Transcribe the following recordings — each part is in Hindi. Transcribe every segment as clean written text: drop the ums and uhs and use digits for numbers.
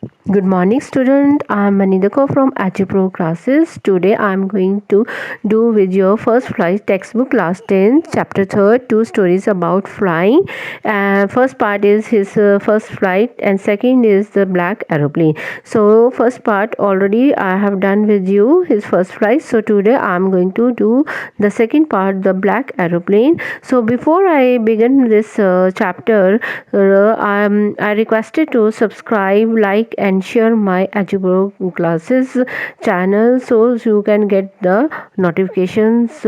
Good morning student, I am Manidako from AchiPro classes. Today I am going to do with your first flight textbook class 10 chapter 3rd 2 stories about flying. First part is his first flight and second is the black aeroplane. So first part already I have done with you his first flight. So today I am going to do the second part, the black aeroplane. So before I begin this chapter, I requested to subscribe, like and share my Ajibro classes channel so you can get the notifications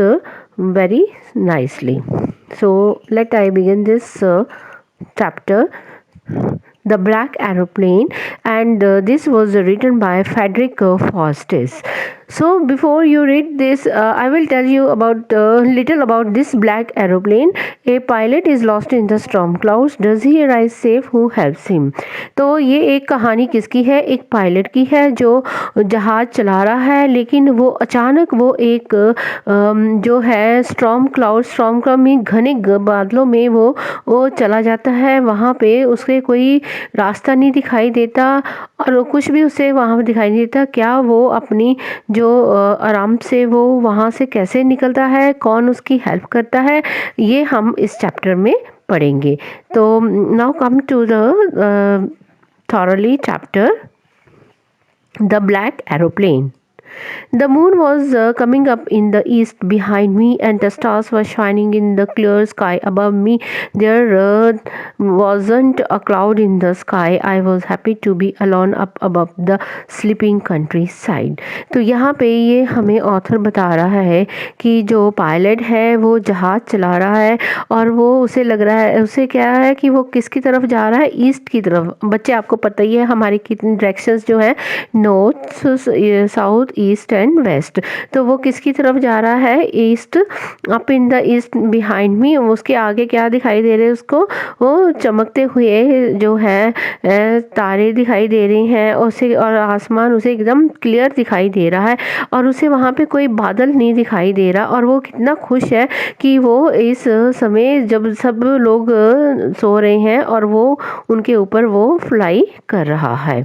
very nicely. So let I begin this chapter, the Black Aeroplane, and this was written by Frederick Faustus. So before you read this, I will tell you about little about this black aeroplane. A pilot is lost in the storm clouds. Does he arrive safe? Who helps him? तो ये एक कहानी किसकी है? एक पायलट की है जो जहाज चला रहा है, लेकिन वो अचानक वो एक जो है स्टॉर्म क्लाउड में घने बादलों में वो चला जाता है। वहाँ पे उसे कोई रास्ता नहीं दिखाई देता और कुछ भी उसे वहाँ पर दिखाई नहीं देता। क्या वो अपनी जो आराम से वो वहाँ से कैसे निकलता है, कौन उसकी हेल्प करता है, ये हम इस चैप्टर में पढ़ेंगे। तो now come to the thoroughly chapter, the black aeroplane. The moon was coming up in the east behind me, and the stars were shining in the clear sky above me. There wasn't a cloud in the sky. I was happy to be alone up above the sleeping countryside. तो यहाँ पे ये हमें ऑथर बता रहा है कि जो पायलट है वो जहाज चला रहा है और वो उसे लग रहा है, उसे क्या है कि वो किसकी तरफ जा रहा है? ईस्ट की तरफ। बच्चे आपको पता ही है हमारी कितनी डायरेक्शंस जो है, north, south, east and west. तो वो किसकी तरफ जा रहा है? East. Up in the east behind me, उसके आगे क्या दिखाई दे रहे हैं उसको? वो चमकते हुए जो है तारे दिखाई दे रहे हैं उसे, और आसमान उसे एकदम क्लियर दिखाई दे रहा है और उसे वहाँ पे कोई बादल नहीं दिखाई दे रहा। और वो कितना खुश है कि वो इस समय जब सब लोग सो रहे हैं और वो उनके ऊपर वो फ्लाई कर रहा है।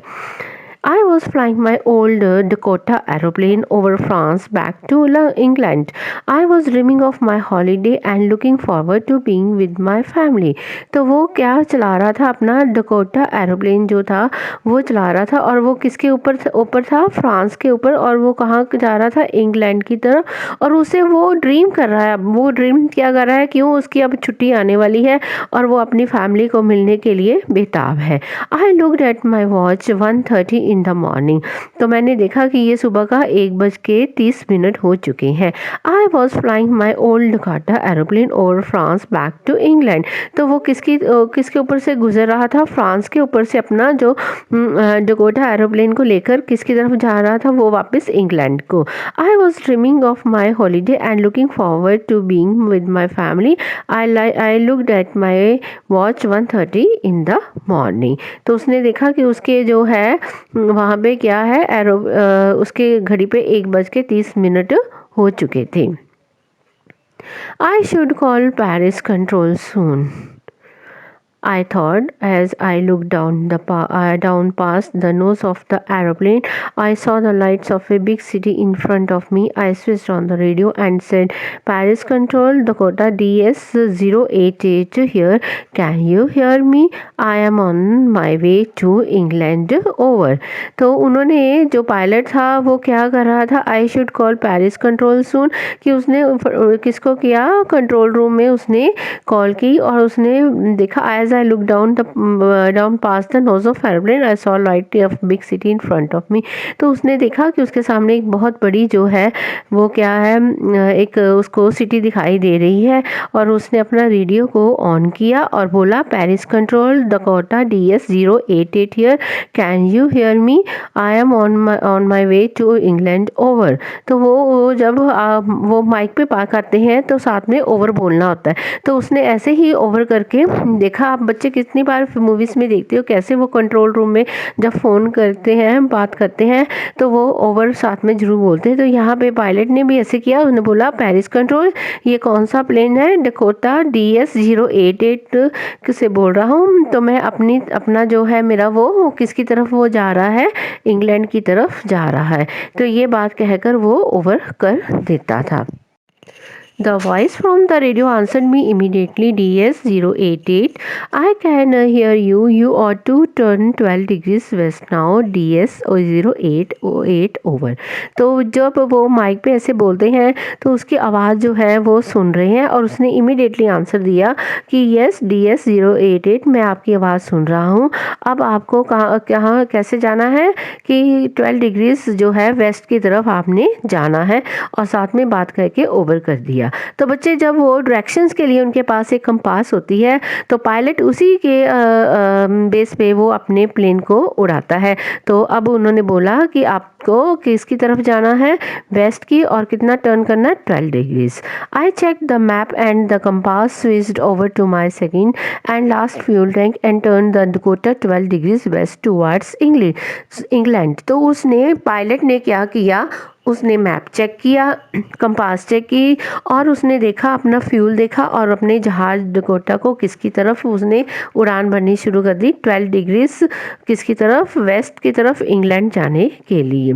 I was flying my old Dakota aeroplane over France back to England. I was dreaming of my holiday and looking forward to being with my family. तो वो क्या चला रहा था? अपना डकोटा एरोप्लेन जो था वो चला रहा था और वो किसके ऊपर था? फ्रांस के ऊपर। और वो कहाँ जा रहा था? इंग्लैंड की तरफ। और उसे वो ड्रीम कर रहा है। वो ड्रीम क्या कर रहा है? क्यों? उसकी अब छुट्टी आने वाली है और वो अपनी फैमिली को मिलने के लिए बेताब है। I looked at my watch 1:30 in the morning. तो मैंने देखा कि ये सुबह का 1:30 हो चुके हैं। I was flying my old Dakota aeroplane over France back to England. तो वो किसके ऊपर से गुजर रहा था? फ्रांस के ऊपर से अपना जो डकोटा एरोप्लेन को लेकर किसकी तरफ जा रहा था? वो वापस इंग्लैंड को। I was dreaming of my holiday and looking forward to being with my family. I looked at my watch 1:30 in the morning. तो उसने देखा कि उसके जो है वहाँ पे क्या है, उसके घड़ी पे 1:30 हो चुके थे। I should call Paris control soon, I thought as I looked down past the nose of the aeroplane. I saw the lights of a big city in front of me. I switched on the radio and said, Paris Control, Dakota DS-088 here. Can you hear me? I am on my way to England. Over. तो उन्होंने, जो पायलट था वो क्या कर रहा था? I should call Paris control soon, कि उसने किसको किया? कंट्रोल रूम में उसने कॉल की और उसने देखा, as I looked down past the nose of airplane, I saw light of big city in front of me. तो उसने देखा कि उसके सामने एक बहुत बड़ी जो है वो क्या है, एक उसको सिटी दिखाई दे रही है। और उसने अपना रेडियो को ऑन किया और बोला, Paris control, Dakota DS-088 here, can you hear me? I am on my way to England, over. तो वो जब वो माइक पे पा करते हैं तो साथ में ओवर बोलना होता है। तो उसने ऐसे ही ओवर करके देखा, बच्चे कितनी बार मूवीज़ में देखते हो कैसे वो कंट्रोल रूम में जब फ़ोन करते हैं, बात करते हैं, तो वो ओवर साथ में ज़रूर बोलते हैं। तो यहाँ पे पायलट ने भी ऐसे किया, उसने बोला पेरिस कंट्रोल, ये कौन सा प्लेन है? डकोटा DS-088 से बोल रहा हूँ। तो मैं अपना जो है मेरा वो किसकी तरफ वो जा रहा है? इंग्लैंड की तरफ जा रहा है। तो ये बात कहकर वो ओवर कर देता था। The voice from the radio answered me immediately. DS-088, I can hear you. You ought to turn 12 degrees west now. DS-088 over. तो जब वो माइक पे ऐसे बोलते हैं तो उसकी आवाज़ जो है वो सुन रहे हैं और उसने इमीडिएटली आंसर दिया कि यस DS-088, मैं आपकी आवाज़ सुन रहा हूँ। अब आपको कहाँ कैसे जाना है कि 12 डिग्रीज जो है वेस्ट की तरफ आपने जाना है, और साथ में बात करके ओवर कर दिया। तो बच्चे जब वो डायरेक्शंस के लिए उनके पास एक कंपास होती है तो पायलट उसी के बेस पे वो अपने प्लेन को उड़ाता है। तो अब उन्होंने बोला कि आपको किसकी तरफ जाना है? वेस्ट की, और कितना टर्न करना है? 12 degrees. I check the map and the compass switched over to my second and last fuel tank and turn the Dakota 12 degrees west towards England. तो उसने पायलट ने क्या किया? उसने मैप चेक किया, कंपास चेक की, और उसने देखा, अपना फ्यूल देखा और अपने जहाज डकोटा को किसकी तरफ उसने उड़ान भरनी शुरू कर दी? 12 डिग्रीज किसकी तरफ? वेस्ट की तरफ, इंग्लैंड जाने के लिए।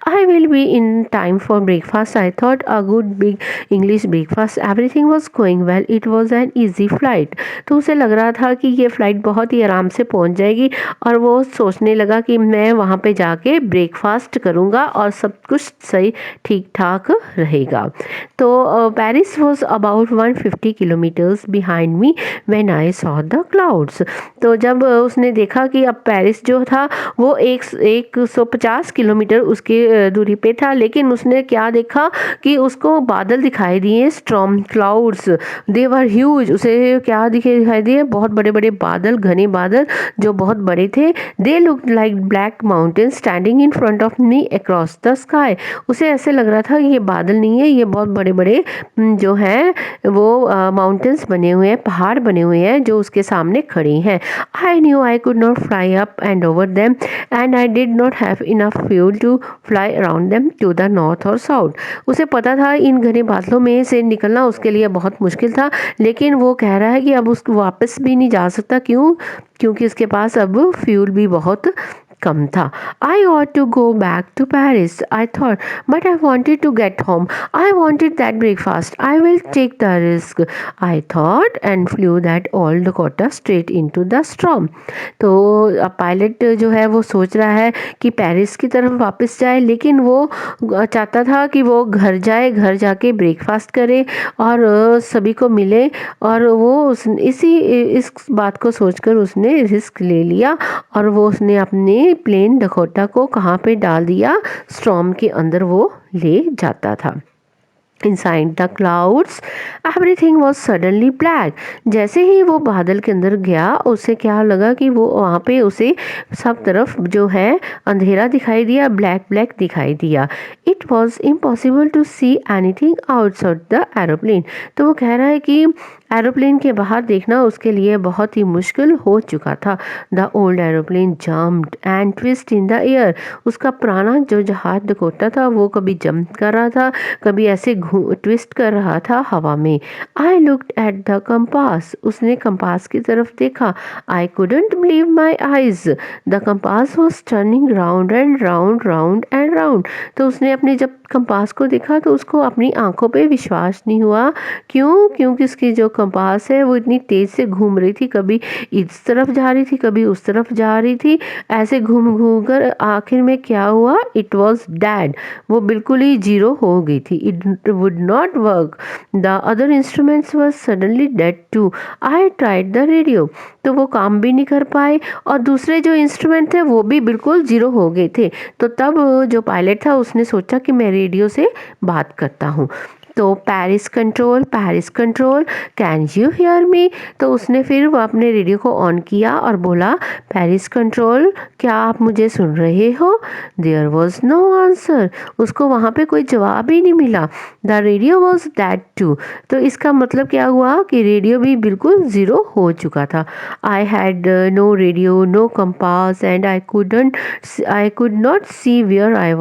I will be in time for breakfast. I thought a good big English breakfast. Everything was going well. It was an easy flight. तो उसे लग रहा था कि ये फ़्लाइट बहुत ही आराम से पहुँच जाएगी, और वो सोचने लगा कि मैं वहाँ पे जाके ब्रेकफास्ट करूँगा और सब कुछ सही ठीक ठाक रहेगा। तो Paris was about 150 kilometres behind me when I saw the clouds. तो जब उसने देखा कि अब पेरिस जो था वो 150 किलोमीटर उसके दूरी पे था, लेकिन उसने क्या देखा कि उसको बादल दिखाई दिए, स्टॉर्म क्लाउड्स, दे वर ह्यूज। उसे क्या दिखाई दिए? बहुत बड़े बड़े बादल, घने बादल जो बहुत बड़े थे। They look like black mountain standing in front of me across the sky. उसे ऐसे लग रहा था ये बादल नहीं है, ये बहुत बड़े बड़े जो हैं वो माउंटेन्स बने हुए हैं, पहाड़ बने हुए हैं जो उसके सामने खड़े हैं। I knew I could not fly up and over them and I did not have enough fuel to fly around them to the north और साउथ। उसे पता था इन घने बादलों में से निकलना उसके लिए बहुत मुश्किल था, लेकिन वो कह रहा है कि अब उसको वापस भी नहीं जा सकता। क्यों? क्योंकि उसके पास अब फ्यूल भी बहुत कम था। I ought to go back to Paris, I thought, but I wanted to get home. I wanted that breakfast. I will take the risk, I thought, and flew that old Dakota straight into the storm. तो पायलट जो है वो सोच रहा है कि पेरिस की तरफ वापस जाए, लेकिन वो चाहता था कि वो घर जाए, घर जाके ब्रेकफास्ट करे और सभी को मिले, और वो इस बात को सोचकर उसने रिस्क ले लिया, और वो उसने अपने प्लेन डकोटा को कहाँ पे डाल दिया? स्टॉर्म के अंदर वो ले जाता था। Inside the clouds, everything was suddenly black. जैसे ही वो बादल के अंदर गया, उसे क्या लगा कि वो वहाँ पे उसे सब तरफ जो है अंधेरा दिखाई दिया, ब्लैक ब्लैक दिखाई दिया। It was impossible to see anything outside the aeroplane. तो वो कह रहा है कि एरोप्लेन के बाहर देखना उसके लिए बहुत ही मुश्किल हो चुका था। The old aeroplane jumped and twist in the air. उसका पुराना जो जहाज डकोटा था वो कभी जंप कर रहा था, कभी ऐसे ट्विस्ट कर रहा था हवा में। I looked at the compass. उसने कंपास की तरफ देखा। I couldn't believe my eyes. The compass was turning round and round, round and round. तो उसने अपने जब कंपास को देखा तो उसको अपनी आंखों पे विश्वास नहीं हुआ। क्यों? क्योंकि उसकी जो कंपास है वो इतनी तेज से घूम रही थी, कभी इस तरफ जा रही थी, कभी उस तरफ जा रही थी, ऐसे घूम घूम कर आखिर में क्या हुआ? It was dead. वो बिल्कुल ही जीरो हो गई थी। It would not work. The other instruments were suddenly dead too. I tried the radio. तो वो काम भी नहीं कर पाए, और दूसरे जो इंस्ट्रूमेंट थे वो भी बिल्कुल जीरो हो गए थे। तो तब जो पायलट था उसने सोचा कि मैं रेडियो से बात करता हूँ। तो Paris control can you hear मी। तो उसने फिर वो अपने रेडियो को ऑन किया और बोला, पैरिस कंट्रोल, क्या आप मुझे सुन रहे हो? There was no answer. उसको वहाँ पे कोई जवाब ही नहीं मिला। The radio was dead too. तो इसका मतलब क्या हुआ कि रेडियो भी बिल्कुल ज़ीरो हो चुका था। I had no radio, no compass and I could not see where I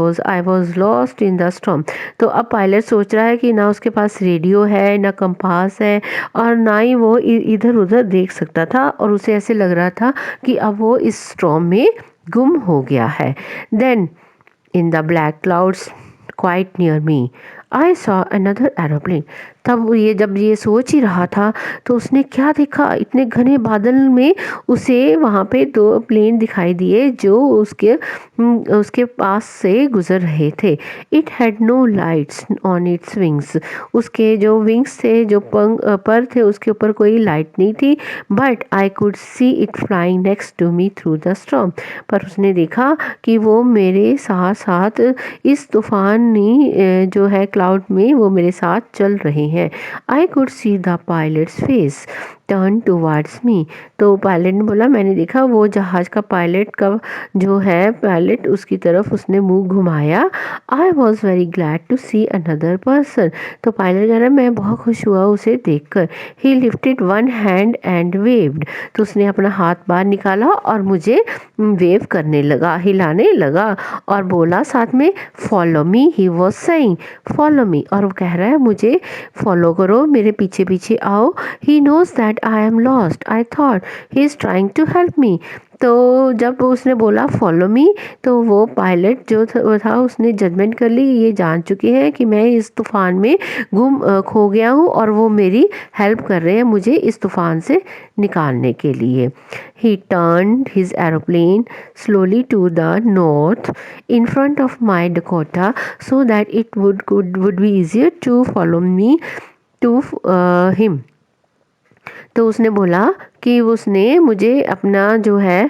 was lost in the storm. तो अब पायलट सोच रहा है कि ना उसके पास रेडियो है, ना कंपास है, और ना ही वो इधर उधर देख सकता था, और उसे ऐसे लग रहा था कि अब वो इस स्टॉर्म में गुम हो गया है। Then in the black clouds quite near me I saw another aeroplane. तब ये जब ये सोच ही रहा था तो उसने क्या देखा, इतने घने बादल में उसे वहाँ पे दो प्लेन दिखाई दिए जो उसके पास से गुजर रहे थे। It had no lights on its wings. उसके जो विंग्स थे, जो पर थे, उसके ऊपर कोई लाइट नहीं थी। But I could see it flying next to me through the storm. पर उसने देखा कि वो मेरे साथ साथ इस तूफानी जो है क्लाउड में वो मेरे साथ चल रहे हैं। आई could see the pilots face turn towards me. तो पायलट ने बोला, मैंने देखा वो जहाज़ का पायलट का जो है पायलट, उसकी तरफ उसने मुंह घुमाया। I was very glad to see another person. तो पायलट कह रहा, मैं बहुत खुश हुआ उसे देखकर। He lifted one hand and waved. तो उसने अपना हाथ बाहर निकाला और मुझे वेव करने लगा, हिलाने लगा, और बोला साथ में, follow me. He was saying follow me. और वो कह रहा है मुझे फॉलो करो, मेरे पीछे पीछे आओ। He knows that I am lost. I thought he is trying to help me. तो जब उसने बोला फॉलो मी, तो वो पायलट जो था उसने जजमेंट कर ली, ये जान चुके हैं कि मैं इस तूफ़ान में खो गया हूँ और वो मेरी हेल्प कर रहे हैं मुझे इस तूफ़ान से निकालने के लिए। ही turn his aeroplane slowly to the north in front of my Dakota so that it would be easier to follow me to him। तो उसने बोला कि उसने मुझे अपना जो है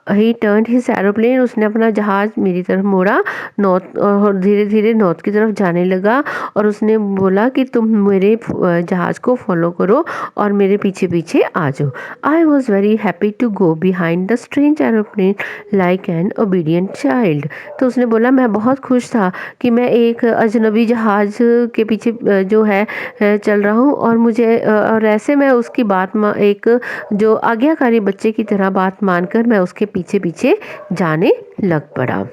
ही टर्न हिज एरोप्लेन, उसने अपना जहाज़ मेरी तरफ मोड़ा नॉर्थ, और धीरे धीरे नॉर्थ की तरफ जाने लगा। और उसने बोला कि तुम मेरे जहाज़ को फॉलो करो और मेरे पीछे पीछे आ जाओ। I was very happy to go behind the strange aeroplane like an obedient child. तो उसने बोला, मैं बहुत खुश था कि मैं एक अजनबी जहाज़ के पीछे जो है चल रहा हूँ, और मुझे और ऐसे मैं उसकी बात एक जो आज्ञाकारी बच्चे की तरह बात मानकर मैं उसके पीछे पीछे जाने लग पड़ा।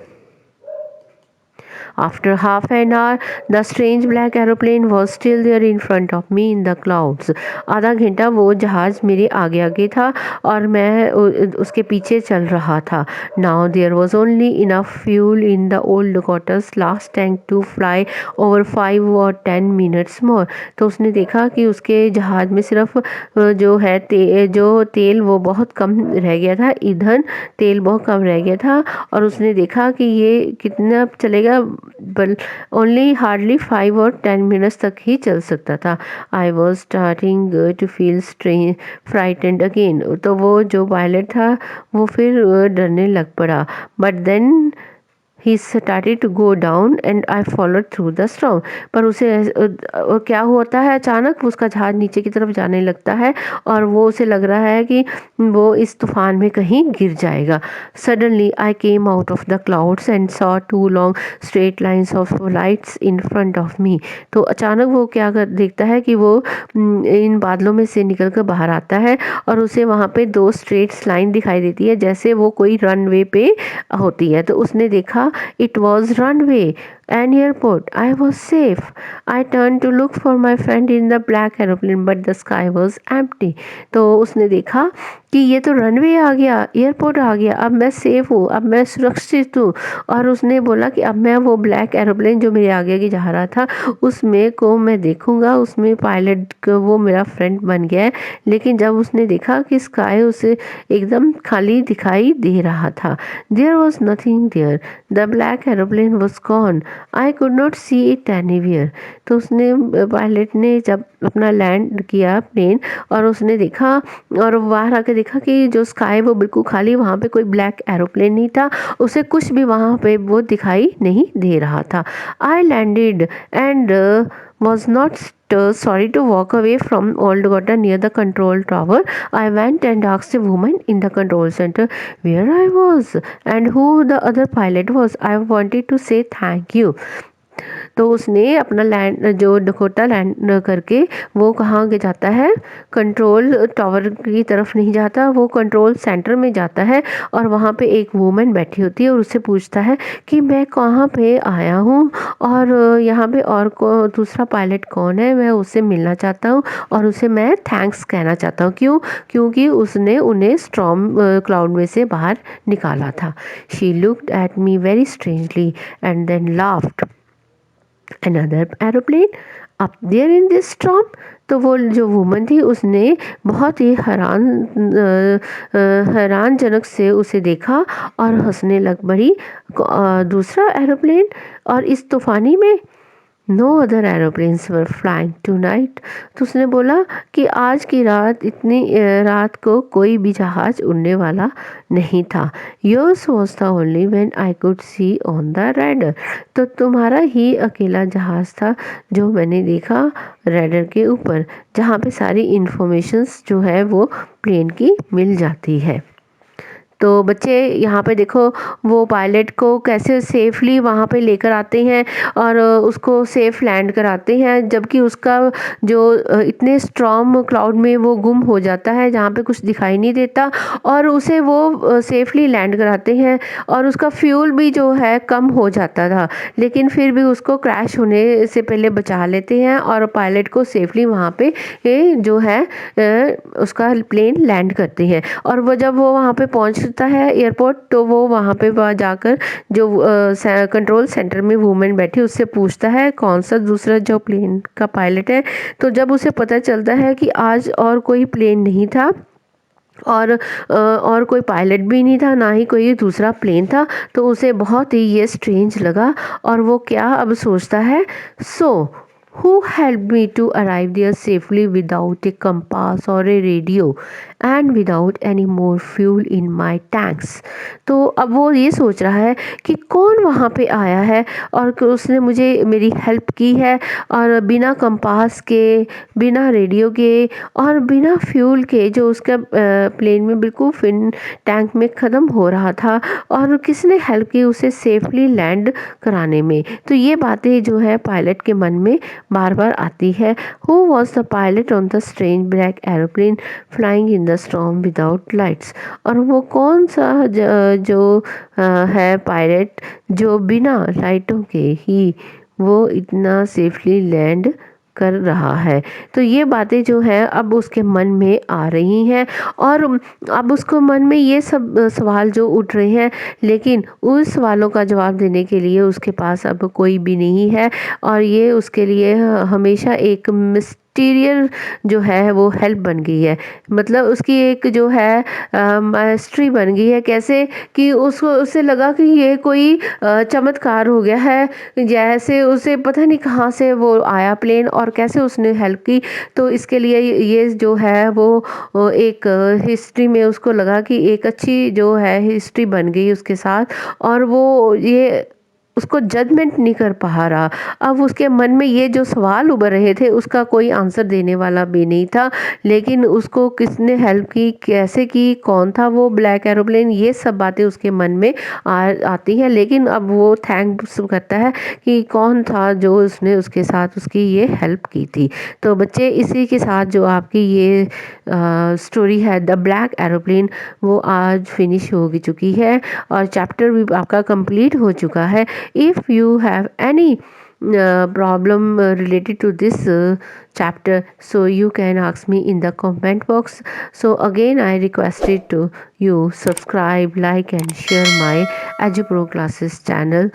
After half an hour, the strange black aeroplane was still there in front of me in the clouds। आधा घंटा वो जहाज़ मेरे आगे आगे था और मैं उसके पीछे चल रहा था। Now there was only enough fuel in the old Dakota's last tank to fly over 5 or 10 minutes more। तो उसने देखा कि उसके जहाज़ में सिर्फ जो है जो तेल वो बहुत कम रह गया था, ईंधन तेल बहुत कम रह गया था, और उसने देखा कि ये कितना चलेगा, बल ओनली हार्डली 5 और 10 मिनट्स तक ही चल सकता था। I was starting to feel frightened again. तो वो जो पायलट था वो फिर डरने लग पड़ा। But then he started to go down and I followed through the storm. पर उसे क्या होता है, अचानक उसका जहाज नीचे की तरफ जाने लगता है और वो उसे लग रहा है कि वो इस तूफान में कहीं गिर जाएगा। Suddenly I came out of the clouds and saw 2 long straight lines of lights in front of me. तो अचानक वो क्या कर देखता है कि वो इन बादलों में से निकल कर बाहर आता है और उसे वहाँ पे 2 स्ट्रेट लाइन दिखाई देती है, जैसे वो कोई रनवे पे होती है। तो उसने देखा it was runway an airport। I was safe। I turned to look for my friend in the black aeroplane but the sky was empty। तो उसने देखा कि ये तो रनवे आ गया, एयरपोर्ट आ गया, अब मैं सेफ हूँ, अब मैं सुरक्षित हूँ। और उसने बोला कि अब मैं वो ब्लैक एरोप्लेन जो मेरे आगे आगे जा रहा था उसमें को मैं देखूंगा, उसमें पायलट को वो मेरा फ्रेंड बन गया है। लेकिन जब उसने देखा कि स्काई उसे एकदम खाली दिखाई दे रहा था, there was nothing there, the black aeroplane was gone. I could not see it anywhere. तो उसने पायलट ने जब अपना लैंड किया प्लेन और उसने देखा और बाहर आके देखा कि जो स्काई वो बिल्कुल खाली, वहाँ पे कोई ब्लैक एरोप्लेन नहीं था, उसे कुछ भी वहाँ पे वो दिखाई नहीं दे रहा था। I landed and was not sorry to walk away from old Gotta near the control tower. I went and asked a woman in the control center where I was and who the other pilot was. I wanted to say thank you. तो उसने अपना लैंड जो डकोटा लैंड करके वो कहाँ के जाता है, कंट्रोल टावर की तरफ नहीं जाता, वो कंट्रोल सेंटर में जाता है और वहाँ पे एक वूमेन बैठी होती है और उससे पूछता है कि मैं कहाँ पे आया हूँ और यहाँ पे और को दूसरा पायलट कौन है, मैं उससे मिलना चाहता हूँ और उसे मैं थैंक्स कहना चाहता हूँ। क्यों? क्योंकि उसने उन्हें स्टॉर्म क्लाउड में से बाहर निकाला था। She looked at me very strangely and then laughed. Another aeroplane up there in this storm. तो वो जो वूमन थी उसने बहुत ही हैरानजनक से उसे देखा और हंसने लग पड़ी। दूसरा एरोप्लेन और इस तूफानी में no other aeroplanes were flying tonight. तो उसने बोला कि आज की रात इतनी रात को कोई भी जहाज उड़ने वाला नहीं था। Yours was the only when I could C on the radar. तो तुम्हारा ही अकेला जहाज था जो मैंने देखा रैडर के ऊपर, जहाँ पे सारी इंफॉर्मेशंस जो है वो प्लेन की मिल जाती है। तो बच्चे यहाँ पे देखो वो पायलट को कैसे सेफली वहाँ पे लेकर आते हैं और उसको सेफ लैंड कराते हैं, जबकि उसका जो इतने स्ट्रॉन्ग क्लाउड में वो गुम हो जाता है जहाँ पे कुछ दिखाई नहीं देता और उसे वो सेफली लैंड कराते हैं और उसका फ्यूल भी जो है कम हो जाता था, लेकिन फिर भी उसको क्रैश होने से पहले बचा लेते हैं और पायलट को सेफली वहाँ पे जो है उसका प्लेन लैंड करते हैं। और वो जब वो वहाँ पे पहुँचता है एयरपोर्ट, तो वो वहाँ पे जाकर जो कंट्रोल सेंटर में वूमेन बैठी उससे पूछता है कौन सा दूसरा जो प्लेन का पायलट है। तो जब उसे पता चलता है कि आज और कोई प्लेन नहीं था और कोई पायलट भी नहीं था, ना ही कोई दूसरा प्लेन था, तो उसे बहुत ही ये स्ट्रेंज लगा और वो क्या अब सोचता है, सो who helped me to arrive there safely without a compass or a radio and without any more fuel in my tanks। तो अब वो ये सोच रहा है कि कौन वहाँ पे आया है और उसने मुझे मेरी हेल्प की है और बिना कंपास के, बिना रेडियो के और बिना फ्यूल के, जो उसका प्लेन में बिल्कुल फिन टैंक में ख़त्म हो रहा था, और किसने हेल्प की उसे सेफली लैंड कराने में। तो ये बातें जो है पायलट के मन में बार बार आती है। Who was the pilot on the strange black aeroplane flying in the storm without lights. और वो कौन सा जो है पायलट जो बिना लाइटों के ही वो इतना सेफली लैंड कर रहा है। तो ये बातें जो है अब उसके मन में आ रही हैं और अब उसको मन में ये सब सवाल जो उठ रहे हैं, लेकिन उस सवालों का जवाब देने के लिए उसके पास अब कोई भी नहीं है और ये उसके लिए हमेशा एक मिस्टीरियल जो है वो हेल्प बन गई है। मतलब उसकी एक जो है मास्टरी बन गई है। कैसे कि उसको उसे लगा कि ये कोई चमत्कार हो गया है, जैसे उसे पता नहीं कहाँ से वो आया प्लेन और कैसे उसने हेल्प की। तो इसके लिए ये जो है वो एक हिस्ट्री में उसको लगा कि एक अच्छी जो है हिस्ट्री बन गई उसके साथ और वो ये उसको जजमेंट नहीं कर पा रहा। अब उसके मन में ये जो सवाल उभर रहे थे उसका कोई आंसर देने वाला भी नहीं था, लेकिन उसको किसने हेल्प की, कैसे की, कौन था वो ब्लैक एरोप्लेन, ये सब बातें उसके मन में आती हैं। लेकिन अब वो थैंक्स करता है कि कौन था जो उसने उसके साथ उसकी ये हेल्प की थी। तो बच्चे इसी के साथ जो आपकी ये स्टोरी है द ब्लैक एरोप्लेन वो आज फिनिश हो चुकी है और चैप्टर भी आपका कंप्लीट हो चुका है। If you have any problem related to this chapter, so you can ask me in the comment box. So again I requested to you subscribe, like and share my EduPro classes channel.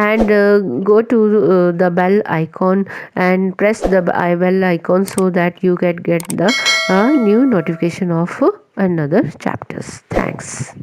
And go to the bell icon and press the bell icon so that you get the new notification of another chapters. Thanks.